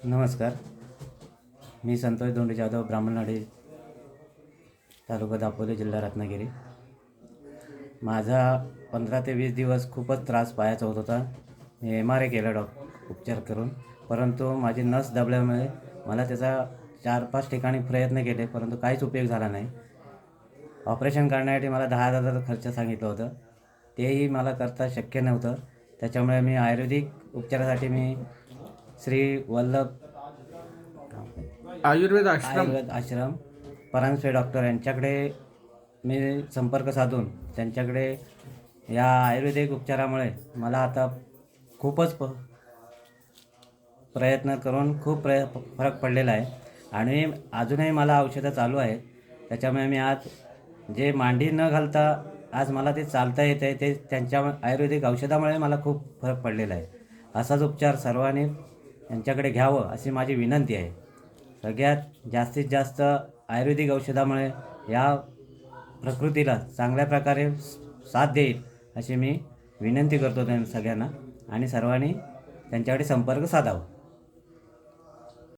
नमस्कार. मी संतोष दोंडे जाधव, ब्राह्मणवाडी, तालुका दापोली, जिल्हा रत्नागिरी. माझा 15 ते 20 दिवस खूपच त्रास पायाचा होत होता. मी MRI केला उपचार करून, परंतु माझी नस दबल्यामुळे मला त्याचा 4-5 ठिकाणी प्रयत्न केले, परंतु काहीच उपयोग झाला नाही. ऑपरेशन करण्यासाठी मला 10,000 खर्च सांगितलं होतं, तेही मला करता शक्य नव्हतं. त्याच्यामुळे मी आयुर्वेदिक उपचारासाठी मी श्री वल्लभ आयुर्वेद आश्रम परांजपे डॉक्टर यांच्याकडे मी संपर्क साधून त्यांच्याकडे या आयुर्वेदिक उपचारामुळे मला आता खूपच प्रयत्न करून खूप फरक पडलेला आहे आणि अजूनही मला औषधं चालू आहेत. त्याच्यामुळे मी आज जे मांडी न घालता आज मला ते चालता येत आहे, ते त्यांच्या आयुर्वेदिक औषधामुळे मला खूप फरक पडलेला आहे. असाच उपचार सर्वांनी यांच्याकडे घ्यावं अशी माझी विनंती आहे. सगळ्यात जास्तीत जास्त आयुर्वेदिक औषधामुळे या प्रकृतीला चांगल्या प्रकारे साथ देईल अशी मी विनंती करतो सगळ्यांना आणि सर्वांनी त्यांच्याकडे संपर्क साधावा.